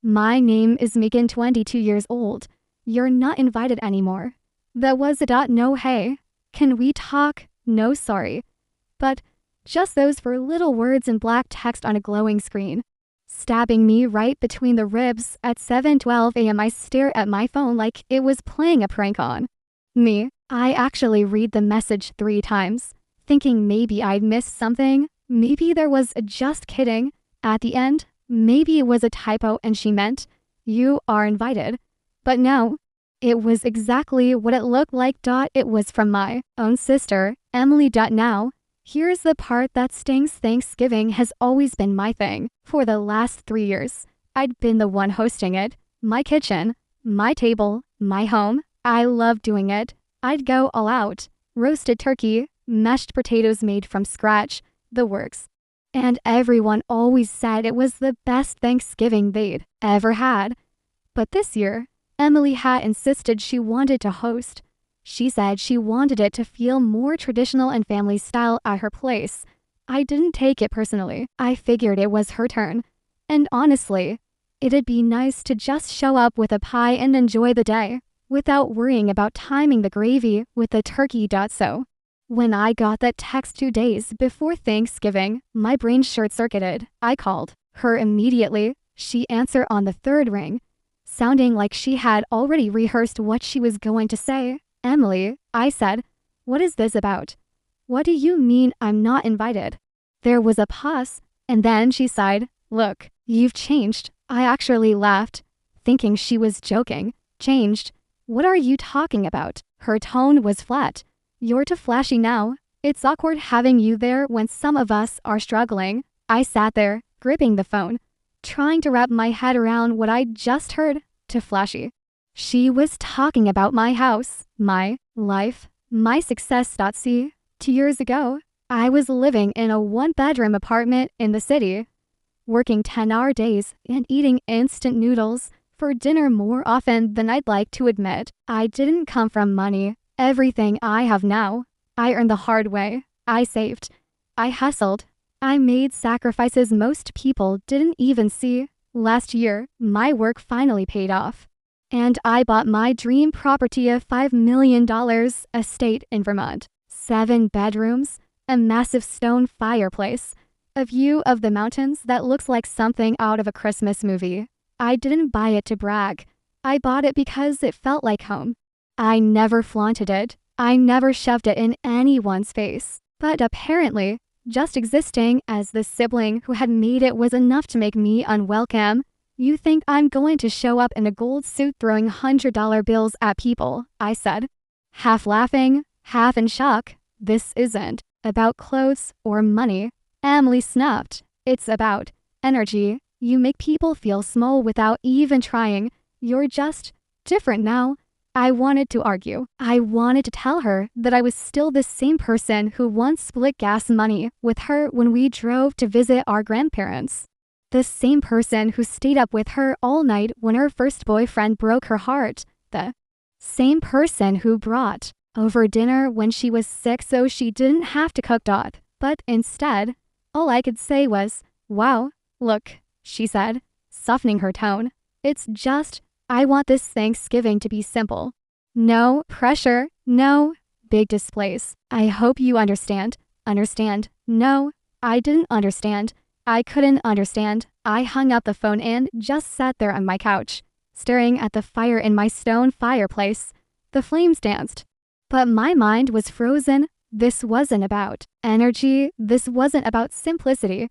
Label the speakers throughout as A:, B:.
A: My name is Megan, 22 years old. You're not invited anymore. That was a dot. No, hey. Can we talk? No, sorry. But just those four little words in black text on a glowing screen. Stabbing me right between the ribs. At 7:12 a.m. I stare at my phone like it was playing a prank on me. I actually read the message 3 times, thinking maybe I'd missed something. Maybe there was a just kidding at the end. Maybe it was a typo and she meant, you are invited. But no, it was exactly what it looked like. It was from my own sister, Emily. Now, here's the part that stings. Thanksgiving has always been my thing. For the last 3 years, I'd been the one hosting it. My kitchen, my table, my home. I loved doing it. I'd go all out. Roasted turkey, mashed potatoes made from scratch, the works. And everyone always said it was the best Thanksgiving they'd ever had. But this year, Emily had insisted she wanted to host. She said she wanted it to feel more traditional and family style at her place. I didn't take it personally. I figured it was her turn. And honestly, it'd be nice to just show up with a pie and enjoy the day, without worrying about timing the gravy with the turkey. So, when I got that text 2 days before Thanksgiving, my brain short-circuited. I called her immediately. She answered on the 3rd ring, sounding like she had already rehearsed what she was going to say. Emily, I said, what is this about? What do you mean I'm not invited? There was a pause, and then she sighed. Look, you've changed. I actually laughed, thinking she was joking. Changed? What are you talking about? Her tone was flat. You're too flashy now. It's awkward having you there when some of us are struggling. I sat there, gripping the phone, trying to wrap my head around what I'd just heard. Too flashy. She was talking about my house, my life, my success. See, 2 years ago, I was living in a 1-bedroom apartment in the city, working 10-hour days and eating instant noodles for dinner more often than I'd like to admit. I didn't come from money. Everything I have now, I earned the hard way. I saved. I hustled. I made sacrifices most people didn't even see. Last year, my work finally paid off. And I bought my dream property, of $5 million estate in Vermont. 7 bedrooms, a massive stone fireplace, a view of the mountains that looks like something out of a Christmas movie. I didn't buy it to brag. I bought it because it felt like home. I never flaunted it. I never shoved it in anyone's face. But apparently, just existing as the sibling who had made it was enough to make me unwelcome. You think I'm going to show up in a gold suit throwing $100 bills at people? I said, half laughing, half in shock. This isn't about clothes or money. Emily snapped. It's about energy. You make people feel small without even trying. You're just different now. I wanted to argue. I wanted to tell her that I was still the same person who once split gas money with her when we drove to visit our grandparents. The same person who stayed up with her all night when her first boyfriend broke her heart. The same person who brought over dinner when she was sick so she didn't have to cook. But instead, all I could say was, wow, look, she said, softening her tone. It's just, I want this Thanksgiving to be simple. No pressure, no big displays. I hope you understand. Understand? No, I didn't understand. I couldn't understand. I hung up the phone and just sat there on my couch, staring at the fire in my stone fireplace. The flames danced. But my mind was frozen. This wasn't about energy. This wasn't about simplicity.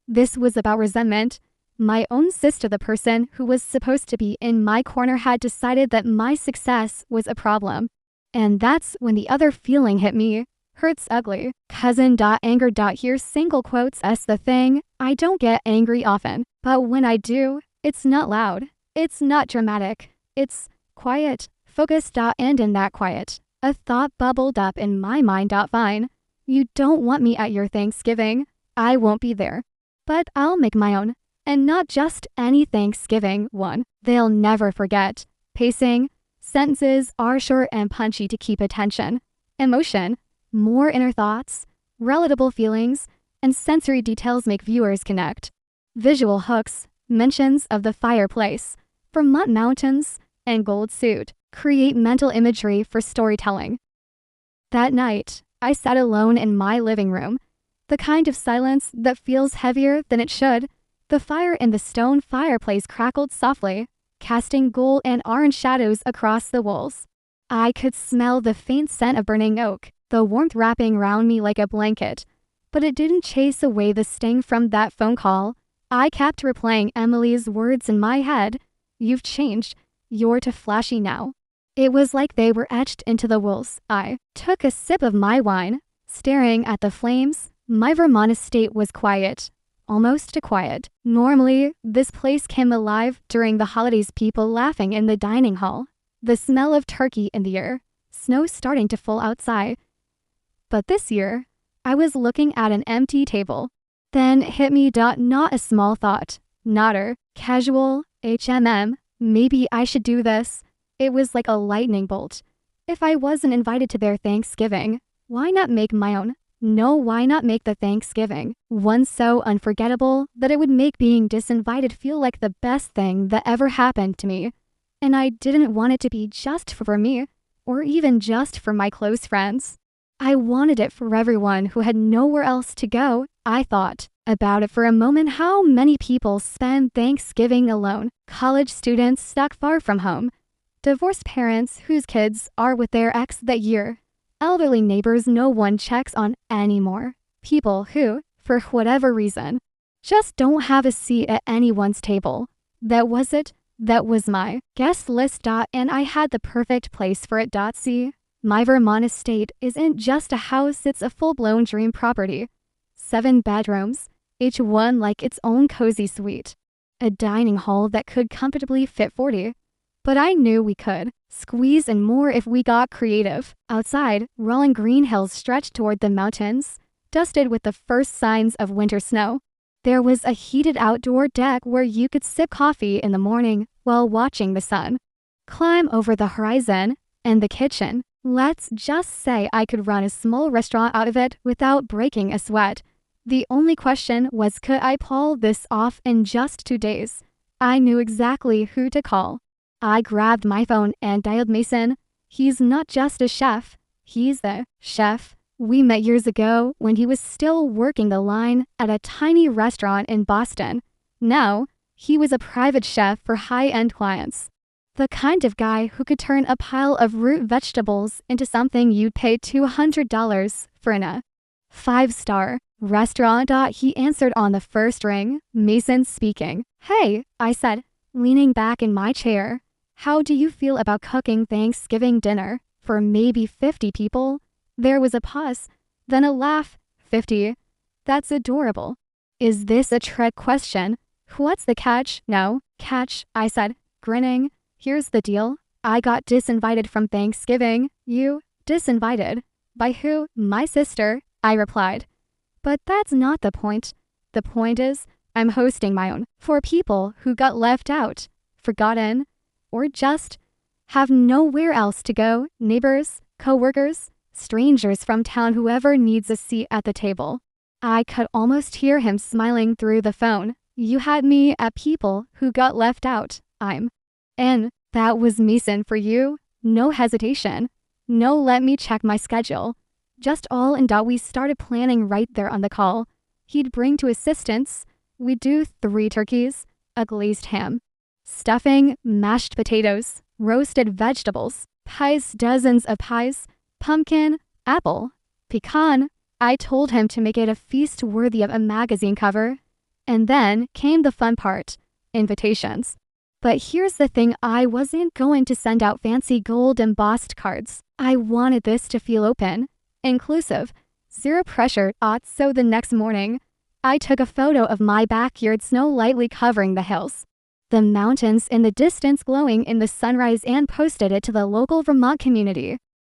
A: This was about resentment. My own sister, the person who was supposed to be in my corner, had decided that my success was a problem. And that's when the other feeling hit me. Hurts ugly. Cousin.anger. Here's single quotes as the thing. I don't get angry often, but when I do, it's not loud. It's not dramatic. It's quiet, focused. And in that quiet, a thought bubbled up in my mind. Fine. You don't want me at your Thanksgiving. I won't be there. But I'll make my own. And not just any Thanksgiving one. They'll never forget. Pacing. Sentences are short and punchy to keep attention. Emotion. More inner thoughts. Relatable feelings. And sensory details make viewers connect. Visual hooks. mentions of the fireplace, Vermont mountains, and gold suit create mental imagery for storytelling. That night, I sat alone in my living room, the kind of silence that feels heavier than it should. The fire in the stone fireplace crackled softly, casting gold and orange shadows across the walls. I could smell the faint scent of burning oak, the warmth wrapping around me like a blanket, but it didn't chase away the sting from that phone call. I kept replaying Emily's words in my head. "You've changed. You're too flashy now." It was like they were etched into the walls. I took a sip of my wine, staring at the flames. My Vermont estate was quiet. Almost too quiet. Normally, this place came alive during the holidays, people laughing in the dining hall, the smell of turkey in the air, snow starting to fall outside. But this year, I was looking at an empty table. Then hit me. Not a small thought. Nodder, casual, maybe I should do this. It was like a lightning bolt. If I wasn't invited to their Thanksgiving, why not make my own? No, why not make the Thanksgiving one so unforgettable that it would make being disinvited feel like the best thing that ever happened to me? And I didn't want it to be just for me, or even just for my close friends. I wanted it for everyone who had nowhere else to go. I thought about it for a moment. How many people spend Thanksgiving alone? College students stuck far from home, divorced parents whose kids are with their ex that year, elderly neighbors no one checks on anymore, people who, for whatever reason, just don't have a seat at anyone's table. That was it. That was my guest list. And I had the perfect place for it. See, my Vermont estate isn't just a house, it's a full-blown dream property. 7 bedrooms, each one like its own cozy suite. A dining hall that could comfortably fit 40. But I knew we could squeeze in more if we got creative. Outside, rolling green hills stretched toward the mountains, dusted with the first signs of winter snow. There was a heated outdoor deck where you could sip coffee in the morning while watching the sun climb over the horizon, and the kitchen. Let's just say I could run a small restaurant out of it without breaking a sweat. The only question was, could I pull this off in just 2 days? I knew exactly who to call. I grabbed my phone and dialed Mason. He's not just a chef, he's the chef. We met years ago when he was still working the line at a tiny restaurant in Boston. Now, he was a private chef for high-end clients. The kind of guy who could turn a pile of root vegetables into something you'd pay $200 for in a 5-star restaurant. He answered on the first ring. Mason speaking. "Hey," I said, leaning back in my chair. "How do you feel about cooking Thanksgiving dinner for maybe 50 people? There was a pause, then a laugh. 50? That's adorable. Is this a trick question? What's the catch? No, catch, I said, grinning. Here's the deal. I got disinvited from Thanksgiving. You? Disinvited? By who? My sister, I replied. But that's not the point. The point is, I'm hosting my own for people who got left out, forgotten, or just have nowhere else to go. Neighbors, co-workers, strangers from town, whoever needs a seat at the table. I could almost hear him smiling through the phone. You had me at people who got left out. I'm in. That was Mason for you. No hesitation. No, let me check my schedule. Just all in. We started planning right there on the call. He'd bring 2 assistants. We'd do 3 turkeys, a glazed ham, stuffing, mashed potatoes, roasted vegetables, pies, dozens of pies, pumpkin, apple, pecan. I told him to make it a feast worthy of a magazine cover. And then came the fun part, invitations. But here's the thing, I wasn't going to send out fancy gold embossed cards. I wanted this to feel open, inclusive, zero pressure. So the next morning, I took a photo of my backyard, snow lightly covering the hills, the mountains in the distance glowing in the sunrise, and posted it to the local Vermont community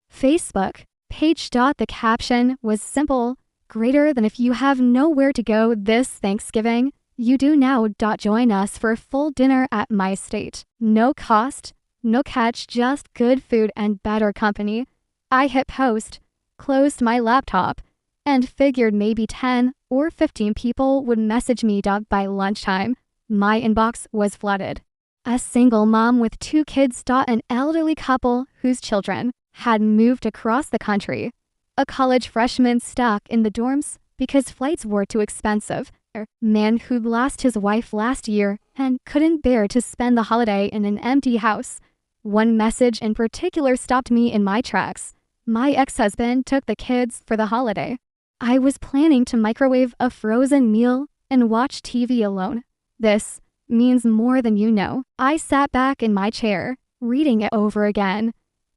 A: Facebook page. The caption was simple: greater than if you have nowhere to go this Thanksgiving, you do now. Join us for a full dinner at my estate. No cost, no catch, just good food and better company. I hit post, closed my laptop, and figured maybe 10 or 15 people would message me by lunchtime. my inbox was flooded. A single mom with 2 kids, an elderly couple whose children had moved across the country, a college freshman stuck in the dorms because flights were too expensive, a man who'd lost his wife last year and couldn't bear to spend the holiday in an empty house. One message in particular stopped me in my tracks. My ex-husband took the kids for the holiday. I was planning to microwave a frozen meal and watch TV alone. This means more than you know. I sat back in my chair, reading it over again.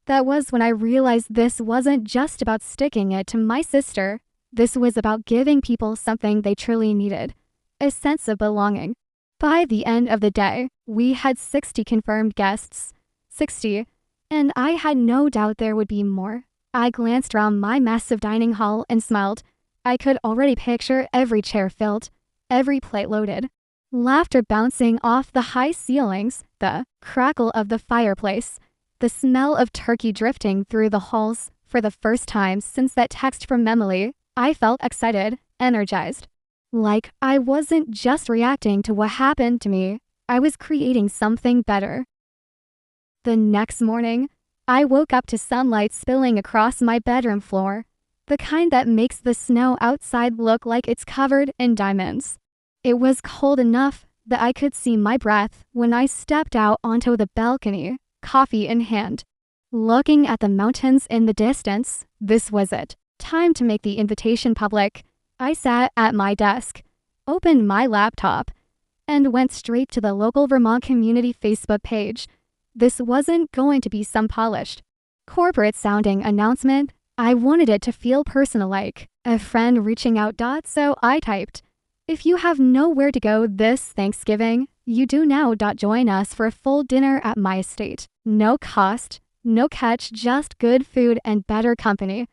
A: That was when I realized this wasn't just about sticking it to my sister. This was about giving people something they truly needed, a sense of belonging. By the end of the day, we had 60 confirmed guests. 60, and I had no doubt there would be more. I glanced around my massive dining hall and smiled. I could already picture every chair filled, every plate loaded. Laughter bouncing off the high ceilings, the crackle of the fireplace, the smell of turkey drifting through the halls. For the first time since that text from Emily, I felt excited, energized. Like I wasn't just reacting to what happened to me, I was creating something better. The next morning, I woke up to sunlight spilling across my bedroom floor, the kind that makes the snow outside look like it's covered in diamonds. It was cold enough that I could see my breath when I stepped out onto the balcony, coffee in hand. Looking at the mountains in the distance, this was it. Time to make the invitation public. I sat at my desk, opened my laptop, and went straight to the local Vermont community Facebook page. This wasn't going to be some polished, corporate-sounding announcement. I wanted it to feel personal, like a friend reaching out. So I typed, "If you have nowhere to go this Thanksgiving, you do now. Join us for a full dinner at my estate. No cost, no catch, just good food and better company."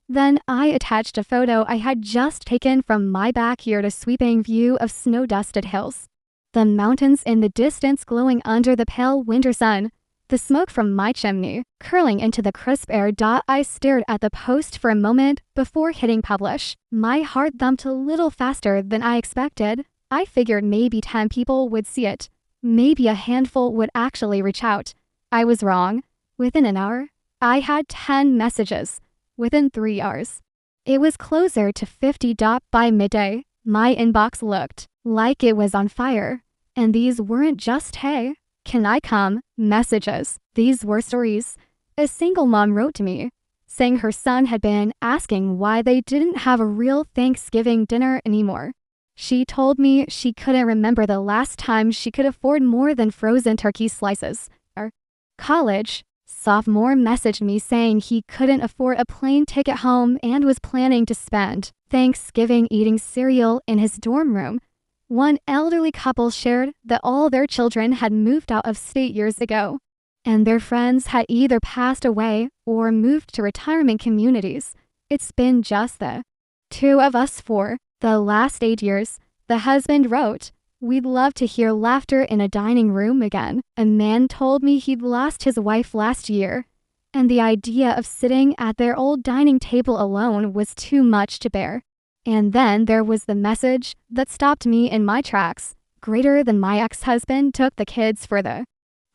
A: Then I attached a photo I had just taken from my backyard, a sweeping view of snow-dusted hills, the mountains in the distance glowing under the pale winter sun, the smoke from my chimney curling into the crisp air. I stared at the post for a moment before hitting publish. My heart thumped a little faster than I expected. I figured maybe 10 people would see it. Maybe a handful would actually reach out. I was wrong. Within an hour, I had 10 messages. Within 3 hours, it was closer to 50. By midday, my inbox looked like it was on fire. And these weren't just "Hey, can I come?" messages. These were stories. A single mom wrote to me, saying her son had been asking why they didn't have a real Thanksgiving dinner anymore. She told me she couldn't remember the last time she could afford more than frozen turkey slices. Her college sophomore messaged me saying he couldn't afford a plane ticket home and was planning to spend Thanksgiving eating cereal in his dorm room. One elderly couple shared that all their children had moved out of state years ago, and their friends had either passed away or moved to retirement communities. "It's been just the two of us for the last 8 years," the husband wrote. "We'd love to hear laughter in a dining room again." A man told me he'd lost his wife last year, and the idea of sitting at their old dining table alone was too much to bear. And then there was the message that stopped me in my tracks. Greater than my ex-husband took the kids for the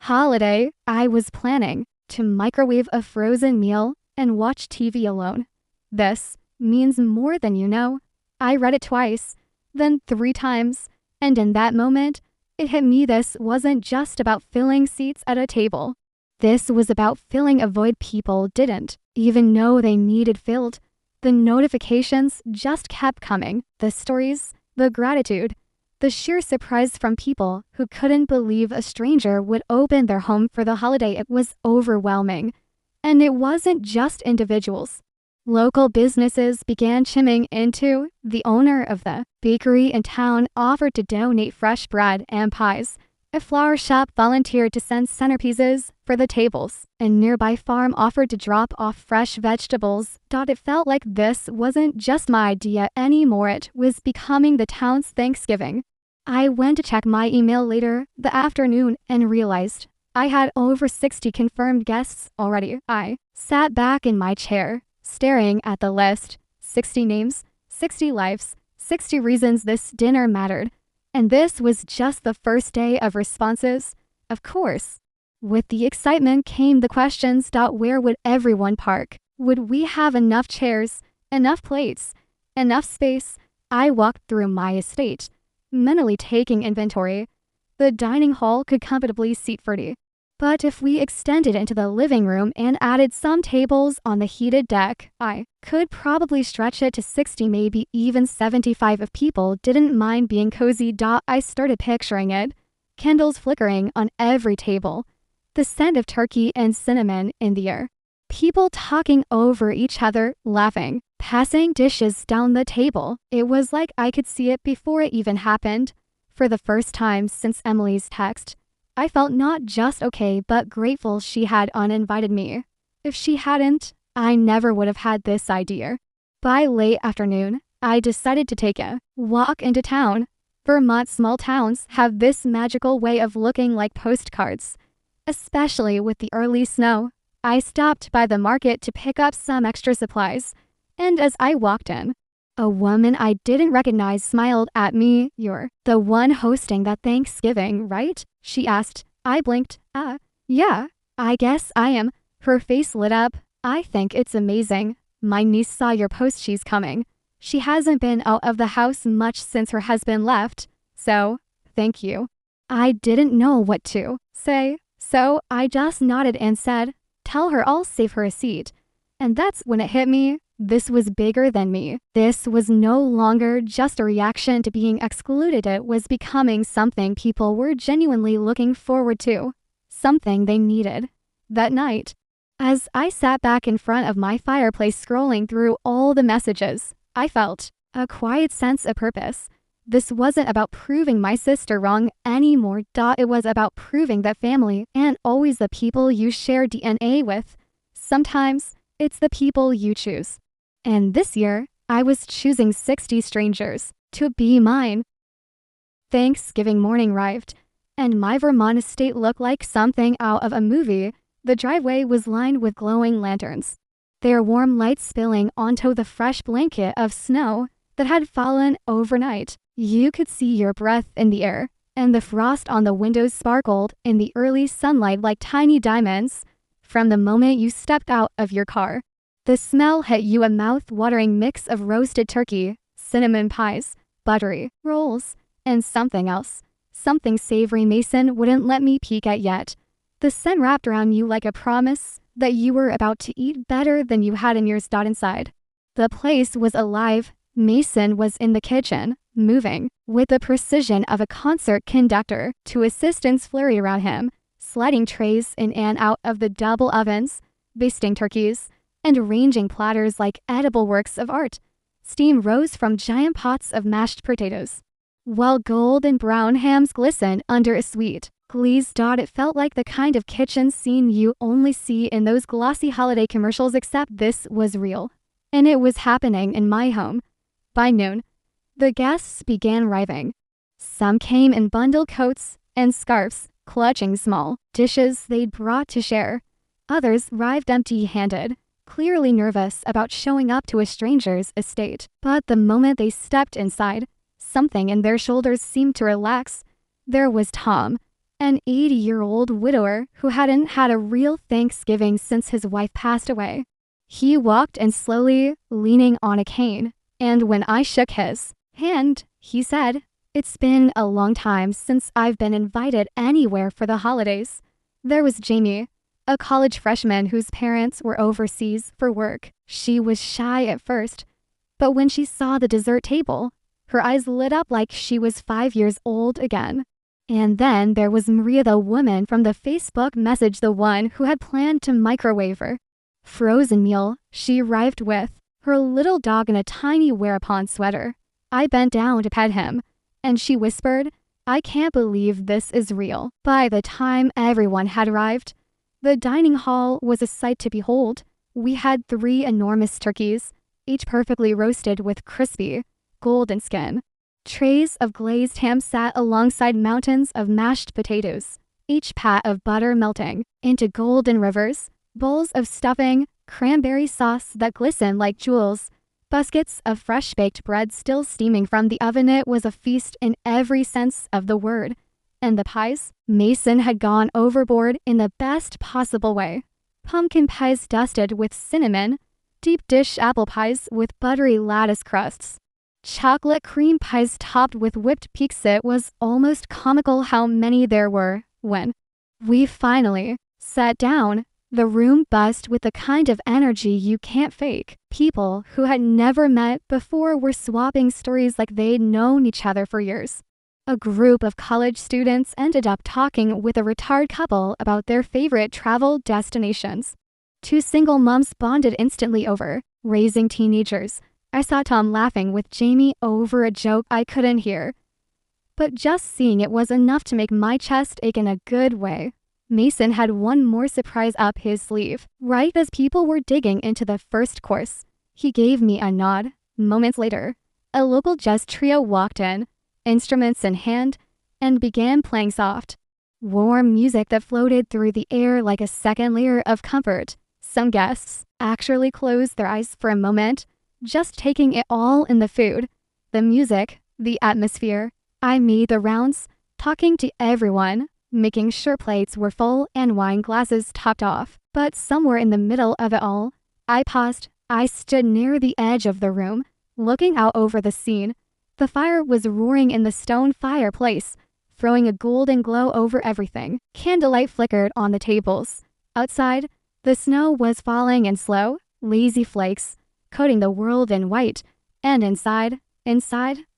A: holiday. I was planning to microwave a frozen meal and watch TV alone. This means more than you know. I read it twice, then 3 times. And in that moment, it hit me. This wasn't just about filling seats at a table. This was about filling a void people didn't even know they needed filled. The notifications just kept coming. The stories, the gratitude, the sheer surprise from people who couldn't believe a stranger would open their home for the holiday. It was overwhelming. And it wasn't just individuals. Local businesses began chiming in too. The owner of the bakery in town offered to donate fresh bread and pies. A flower shop volunteered to send centerpieces for the tables. A nearby farm offered to drop off fresh vegetables. It felt like this wasn't just my idea anymore. It was becoming the town's Thanksgiving. I went to check my email later that afternoon and realized I had over 60 confirmed guests already. I sat back in my chair, staring at the list. 60 names, 60 lives, 60 reasons this dinner mattered. And this was just the first day of responses, of course. With the excitement came the questions. Where would everyone park? Would we have enough chairs, enough plates, enough space? I walked through my estate, mentally taking inventory. The dining hall could comfortably seat 40. But if we extended into the living room and added some tables on the heated deck, I could probably stretch it to 60, maybe even 75 if people didn't mind being cozy. I started picturing it. Candles flickering on every table. The scent of turkey and cinnamon in the air. People talking over each other, laughing, passing dishes down the table. It was like I could see it before it even happened. For the first time since Emily's text, I felt not just okay but grateful she had uninvited me. If she hadn't, I never would have had this idea. By late afternoon, I decided to take a walk into town. Vermont small towns have this magical way of looking like postcards, especially with the early snow. I stopped by the market to pick up some extra supplies, and as I walked in, a woman I didn't recognize smiled at me. "You're the one hosting that Thanksgiving, right?" she asked. I blinked. Yeah, I guess I am." Her face lit up. "I think it's amazing. My niece saw your post. She's coming. She hasn't been out of the house much since her husband left, so thank you." I didn't know what to say, so I just nodded and said, "Tell her I'll save her a seat." And that's when it hit me. This was bigger than me. This was no longer just a reaction to being excluded. It was becoming something people were genuinely looking forward to, something they needed. That night, as I sat back in front of my fireplace scrolling through all the messages, I felt a quiet sense of purpose. This wasn't about proving my sister wrong anymore. It was about proving that family ain't always the people you share DNA with. Sometimes it's the people you choose. And this year, I was choosing 60 strangers to be mine. Thanksgiving morning arrived, and my Vermont estate looked like something out of a movie. The driveway was lined with glowing lanterns, their warm light spilling onto the fresh blanket of snow that had fallen overnight. You could see your breath in the air, and the frost on the windows sparkled in the early sunlight like tiny diamonds. From the moment you stepped out of your car, the smell hit you, a mouth-watering mix of roasted turkey, cinnamon pies, buttery rolls, and something else. Something savory Mason wouldn't let me peek at yet. The scent wrapped around you like a promise that you were about to eat better than you had in years. Inside, the place was alive. Mason was in the kitchen, moving with the precision of a concert conductor. Two assistants flurry around him, sliding trays in and out of the double ovens, basting turkeys, and arranging platters like edible works of art. Steam rose from giant pots of mashed potatoes, while golden brown hams glistened under a sweet glaze. It felt like the kind of kitchen scene you only see in those glossy holiday commercials, except this was real, and it was happening in my home. By noon, the guests began arriving. Some came in bundled coats and scarves, clutching small dishes they'd brought to share. Others arrived empty-handed, clearly nervous about showing up to a stranger's estate. But the moment they stepped inside, something in their shoulders seemed to relax. There was Tom, an 80-year-old widower who hadn't had a real Thanksgiving since his wife passed away. He walked in slowly, leaning on a cane, and when I shook his hand, he said, "It's been a long time since I've been invited anywhere for the holidays." There was Jamie, a college freshman whose parents were overseas for work. She was shy at first, but when she saw the dessert table, her eyes lit up like she was 5 years old again. And then there was Maria, the woman from the Facebook message, the one who had planned to microwave her frozen meal. She arrived with her little dog in a tiny wear-upon sweater. I bent down to pet him, and she whispered, "I can't believe this is real." By the time everyone had arrived, the dining hall was a sight to behold. We had 3 enormous turkeys, each perfectly roasted with crispy, golden skin. Trays of glazed ham sat alongside mountains of mashed potatoes, each pat of butter melting into golden rivers, bowls of stuffing, cranberry sauce that glistened like jewels, Baskets of fresh baked bread still steaming from the oven. It was a feast in every sense of the word. And the pies? Mason had gone overboard in the best possible way. Pumpkin pies dusted with cinnamon, deep dish apple pies with buttery lattice crusts, chocolate cream pies topped with whipped peaks. It was almost comical how many there were. When we finally sat down, the room buzzed with the kind of energy you can't fake. People who had never met before were swapping stories like they'd known each other for years. A group of college students ended up talking with a retired couple about their favorite travel destinations. Two single moms bonded instantly over raising teenagers. I saw Tom laughing with Jamie over a joke I couldn't hear. But just seeing it was enough to make my chest ache in a good way. Mason had one more surprise up his sleeve. Right as people were digging into the first course, he gave me a nod. Moments later, a local jazz trio walked in, instruments in hand, and began playing soft, warm music that floated through the air like a second layer of comfort. Some guests actually closed their eyes for a moment, just taking it all in: the food, the music, the atmosphere. I made the rounds, talking to everyone, making sure plates were full and wine glasses topped off. But somewhere in the middle of it all, I paused. I stood near the edge of the room, looking out over the scene. The fire was roaring in the stone fireplace, throwing a golden glow over everything. Candlelight flickered on the tables. Outside, the snow was falling in slow, lazy flakes, coating the world in white. And inside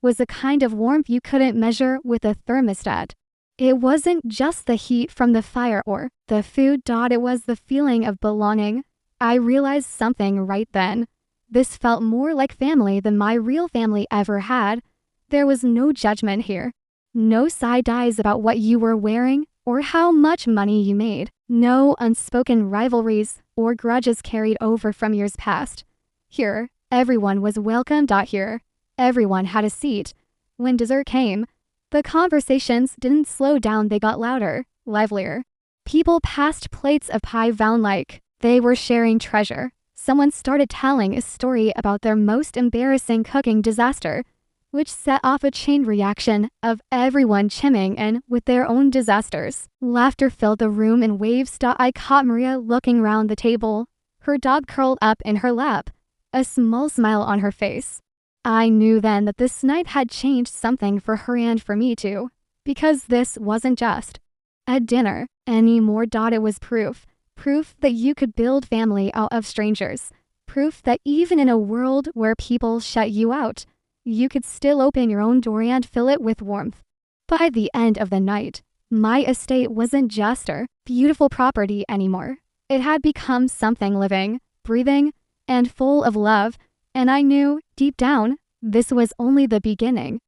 A: was a kind of warmth you couldn't measure with a thermostat. It wasn't just the heat from the fire or the food. It was the feeling of belonging. I realized something right then. This felt more like family than my real family ever had. There was no judgment here. No side eyes about what you were wearing or how much money you made. No unspoken rivalries or grudges carried over from years past. Here, everyone was welcomed. Here, everyone had a seat. When dessert came, the conversations didn't slow down. They got louder, livelier. People passed plates of pie round like they were sharing treasure. Someone started telling a story about their most embarrassing cooking disaster, which set off a chain reaction of everyone chiming in with their own disasters. Laughter filled the room in waves. I caught Maria looking round the table, her dog curled up in her lap, a small smile on her face. I knew then that this night had changed something for her and for me too, because this wasn't just a dinner anymore. It was proof that you could build family out of strangers, proof that even in a world where people shut you out, you could still open your own door and fill it with warmth. By the end of the night, my estate wasn't just a beautiful property anymore. It had become something living, breathing, and full of love, and I knew, deep down, this was only the beginning.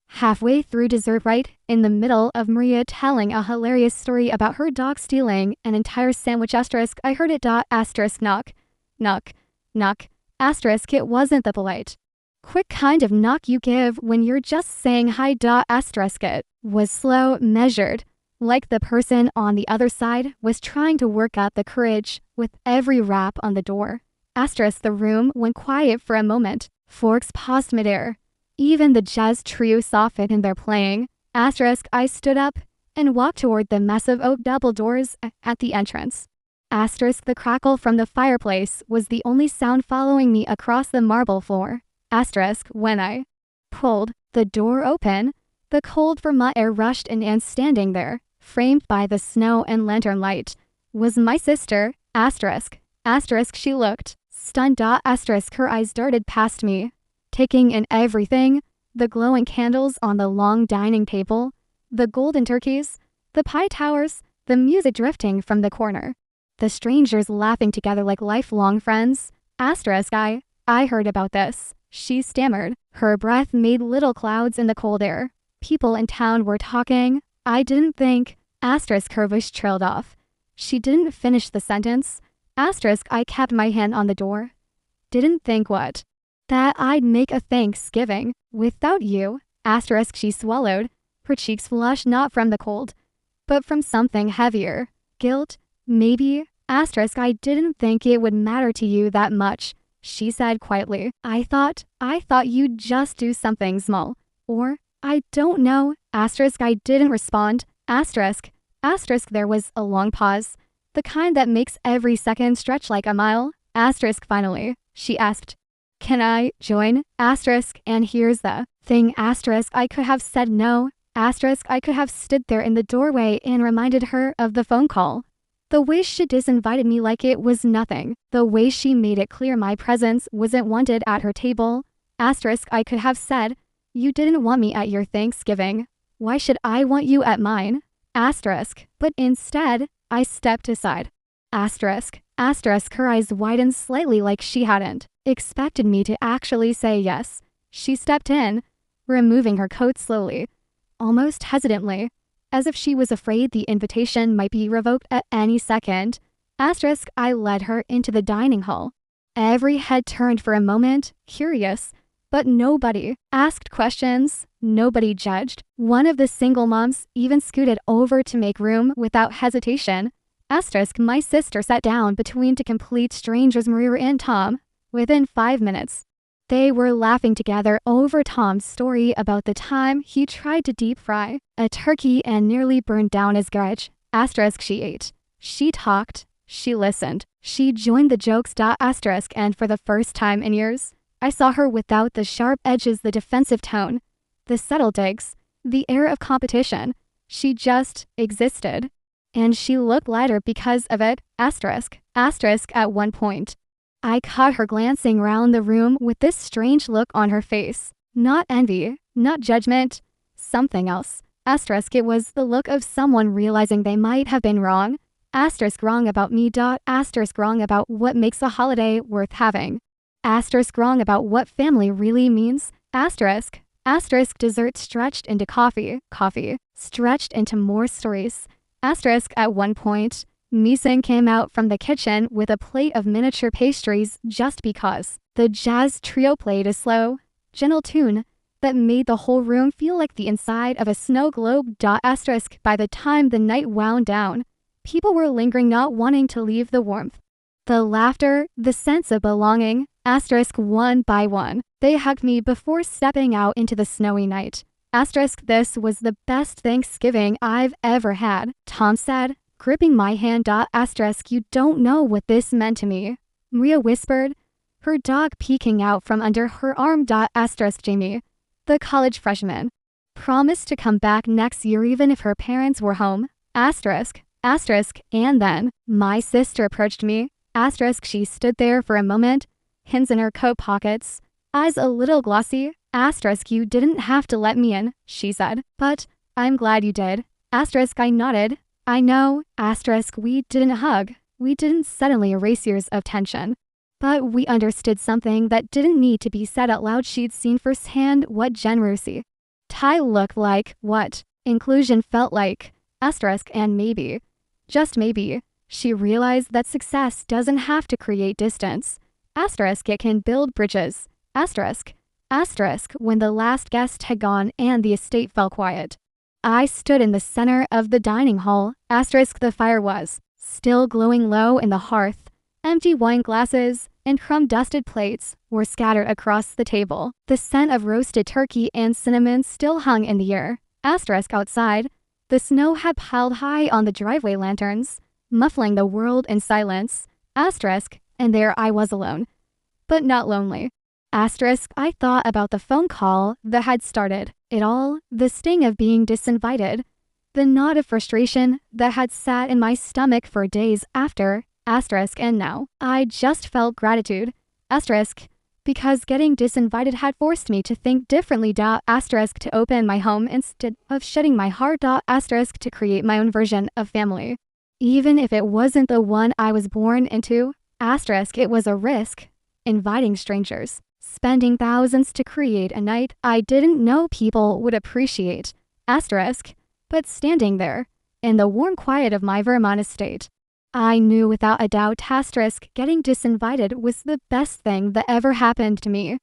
A: Halfway through dessert, right in the middle of Maria telling a hilarious story about her dog stealing an entire sandwich, I heard it. Knock, knock, knock, it wasn't the polite, quick kind of knock you give when you're just saying hi. It was slow, measured, like the person on the other side was trying to work up the courage with every rap on the door. The room went quiet for a moment. Forks paused midair. Even the jazz trio softened in their playing. I stood up and walked toward the massive oak double doors at the entrance. The crackle from the fireplace was the only sound following me across the marble floor. When I pulled the door open, the cold Vermont air rushed in, and standing there, framed by the snow and lantern light, was my sister. She looked stunned. Her eyes darted past me, taking in everything: the glowing candles on the long dining table, the golden turkeys, the pie towers, the music drifting from the corner, the strangers laughing together like lifelong friends. I heard about this, she stammered. Her breath made little clouds in the cold air. People in town were talking. I didn't think. Her voice trailed off. She didn't finish the sentence. I kept my hand on the door. Didn't think what? That I'd make a Thanksgiving without you. She swallowed. Her cheeks flushed, not from the cold, but from something heavier. Guilt, maybe. I didn't think it would matter to you that much. she said quietly. I thought you'd just do something small. Or, I don't know. Asterisk, I didn't respond. Asterisk. Asterisk, there was a long pause. The kind that makes every second stretch like a mile. Asterisk, finally, she asked. Can I join? Asterisk, and here's the thing. Asterisk, I could have said no. Asterisk, I could have stood there in the doorway and reminded her of the phone call. The way she disinvited me like it was nothing. The way she made it clear my presence wasn't wanted at her table. Asterisk, I could have said, you didn't want me at your Thanksgiving. Why should I want you at mine? Asterisk, but instead, I stepped aside. Asterisk. Asterisk, her eyes widened slightly like she hadn't expected me to actually say yes. She stepped in, removing her coat slowly, almost hesitantly, as if she was afraid the invitation might be revoked at any second. Asterisk, I led her into the dining hall. Every head turned for a moment, curious, but nobody asked questions, nobody judged. One of the single moms even scooted over to make room without hesitation. Asterisk, my sister sat down between two complete strangers, Maria and Tom. Within 5 minutes, they were laughing together over Tom's story about the time he tried to deep fry a turkey and nearly burned down his garage. Asterisk, she ate. She talked. She listened. She joined the jokes. Asterisk, and for the first time in years, I saw her without the sharp edges, the defensive tone, the subtle digs, the air of competition. She just existed. And she looked lighter because of it. Asterisk. Asterisk, at one point, I caught her glancing round the room with this strange look on her face. Not envy, not judgment, something else. Asterisk, it was the look of someone realizing they might have been wrong. Asterisk, wrong about me. Asterisk, wrong about what makes a holiday worth having. Asterisk, wrong about what family really means. Asterisk. Asterisk, dessert stretched into coffee. Coffee stretched into more stories. Asterisk, at one point, Meeson came out from the kitchen with a plate of miniature pastries just because. The jazz trio played a slow, gentle tune that made the whole room feel like the inside of a snow globe. Asterisk, by the time the night wound down, people were lingering, not wanting to leave the warmth, the laughter, the sense of belonging. Asterisk, one by one, they hugged me before stepping out into the snowy night. Asterisk, this was the best Thanksgiving I've ever had, Tom said, gripping my hand. Asterisk, you don't know what this meant to me, Maria whispered, her dog peeking out from under her arm. Asterisk, Jamie, the college freshman, promised to come back next year even if her parents were home. Asterisk. Asterisk, and then my sister approached me. Asterisk, she stood there for a moment, hands in her coat pockets, eyes a little glossy. Asterisk, you didn't have to let me in, she said, but I'm glad you did. Asterisk, I nodded. I know. Asterisk, we didn't hug. We didn't suddenly erase years of tension. But we understood something that didn't need to be said out loud. She'd seen firsthand what generosity Ty looked like, what inclusion felt like. Asterisk, and maybe, just maybe, she realized that success doesn't have to create distance. Asterisk, it can build bridges. Asterisk. Asterisk, when the last guest had gone and the estate fell quiet, I stood in the center of the dining hall. Asterisk, the fire was still glowing low in the hearth. Empty wine glasses and crumb-dusted plates were scattered across the table. The scent of roasted turkey and cinnamon still hung in the air. Asterisk, outside, the snow had piled high on the driveway lanterns, muffling the world in silence. Asterisk, and there I was alone, but not lonely. Asterisk, I thought about the phone call that had started it all, the sting of being disinvited, the knot of frustration that had sat in my stomach for days after. Asterisk, and now I just felt gratitude. Asterisk, because getting disinvited had forced me to think differently. Asterisk, to open my home instead of shutting my heart. Asterisk, to create my own version of family, even if it wasn't the one I was born into. Asterisk, it was a risk, inviting strangers, spending thousands to create a night I didn't know people would appreciate. Asterisk, but standing there, in the warm quiet of my Vermont estate, I knew without a doubt. Asterisk, getting disinvited was the best thing that ever happened to me.